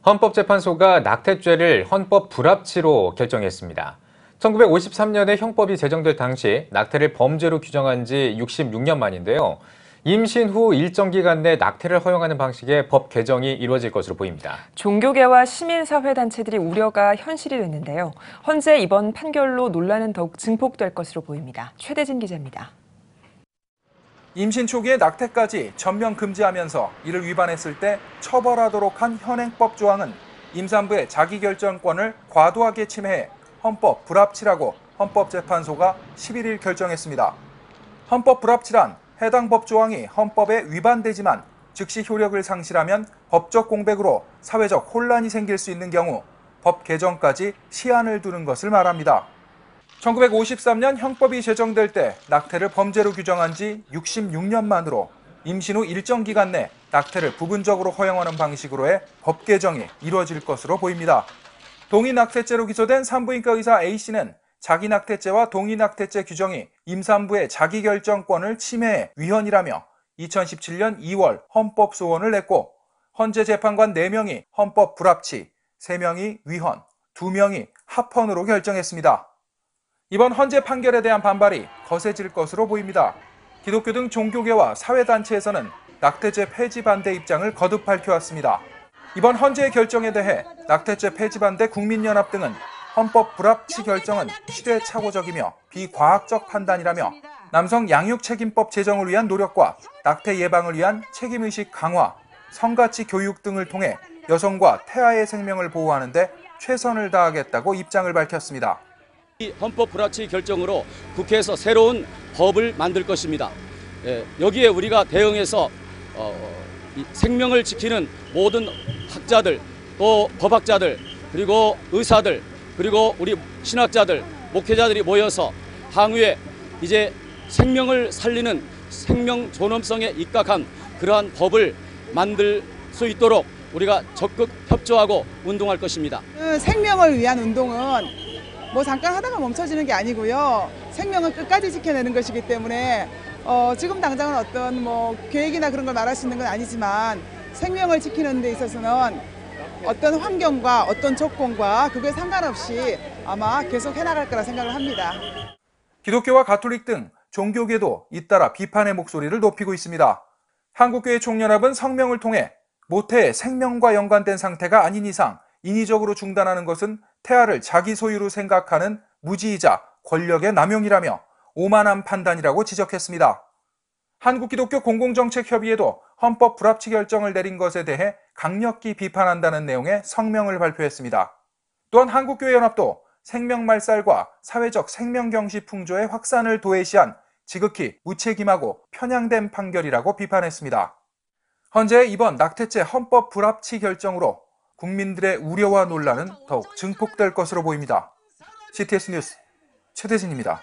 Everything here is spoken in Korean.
헌법재판소가 낙태죄를 헌법 불합치로 결정했습니다. 1953년에 형법이 제정될 당시 낙태를 범죄로 규정한 지 66년 만인데요. 임신 후 일정 기간 내 낙태를 허용하는 방식의 법 개정이 이루어질 것으로 보입니다. 종교계와 시민사회단체들이 우려가 현실이 됐는데요. 헌재 이번 판결로 논란은 더욱 증폭될 것으로 보입니다. 최대진 기자입니다. 임신 초기에 낙태까지 전면 금지하면서 이를 위반했을 때 처벌하도록 한 현행법 조항은 임산부의 자기결정권을 과도하게 침해해 헌법 불합치라고 헌법재판소가 11일 결정했습니다. 헌법 불합치란 해당 법 조항이 헌법에 위반되지만 즉시 효력을 상실하면 법적 공백으로 사회적 혼란이 생길 수 있는 경우 법 개정까지 시한을 두는 것을 말합니다. 1953년 형법이 제정될 때 낙태를 범죄로 규정한 지 66년 만으로 임신 후 일정 기간 내 낙태를 부분적으로 허용하는 방식으로의 법 개정이 이루어질 것으로 보입니다. 동의낙태죄로 기소된 산부인과 의사 A씨는 자기낙태죄와 동의낙태죄 규정이 임산부의 자기결정권을 침해해 위헌이라며 2017년 2월 헌법소원을 냈고 헌재 재판관 4명이 헌법 불합치, 3명이 위헌, 2명이 합헌으로 결정했습니다. 이번 헌재 판결에 대한 반발이 거세질 것으로 보입니다. 기독교 등 종교계와 사회단체에서는 낙태죄 폐지 반대 입장을 거듭 밝혀왔습니다. 이번 헌재의 결정에 대해 낙태죄 폐지 반대 국민연합 등은 헌법 불합치 결정은 시대착오적이며 비과학적 판단이라며 남성 양육책임법 제정을 위한 노력과 낙태 예방을 위한 책임의식 강화, 성가치 교육 등을 통해 여성과 태아의 생명을 보호하는 데 최선을 다하겠다고 입장을 밝혔습니다. 이 헌법 불합치 결정으로 국회에서 새로운 법을 만들 것입니다. 여기에 우리가 대응해서 생명을 지키는 모든 학자들, 또 법학자들, 그리고 의사들, 그리고 우리 신학자들, 목회자들이 모여서 향후에 이제 생명을 살리는 생명 존엄성에 입각한 그러한 법을 만들 수 있도록 우리가 적극 협조하고 운동할 것입니다. 생명을 위한 운동은 잠깐 하다가 멈춰지는 게 아니고요. 생명은 끝까지 지켜내는 것이기 때문에 지금 당장은 어떤 계획이나 그런 걸 말할 수 있는 건 아니지만 생명을 지키는 데 있어서는 어떤 환경과 어떤 조건과 그거에 상관없이 아마 계속 해나갈 거라 생각을 합니다. 기독교와 가톨릭 등 종교계도 잇따라 비판의 목소리를 높이고 있습니다. 한국교회 총연합은 성명을 통해 모태의 생명과 연관된 상태가 아닌 이상 인위적으로 중단하는 것은 태아를 자기 소유로 생각하는 무지이자 권력의 남용이라며 오만한 판단이라고 지적했습니다. 한국기독교 공공정책협의회도 헌법 불합치 결정을 내린 것에 대해 강력히 비판한다는 내용의 성명을 발표했습니다. 또한 한국교회연합도 생명말살과 사회적 생명경시 풍조의 확산을 도외시한 지극히 무책임하고 편향된 판결이라고 비판했습니다. 헌재의 이번 낙태죄 헌법 불합치 결정으로 국민들의 우려와 논란은 더욱 증폭될 것으로 보입니다. CTS 뉴스 최대진입니다.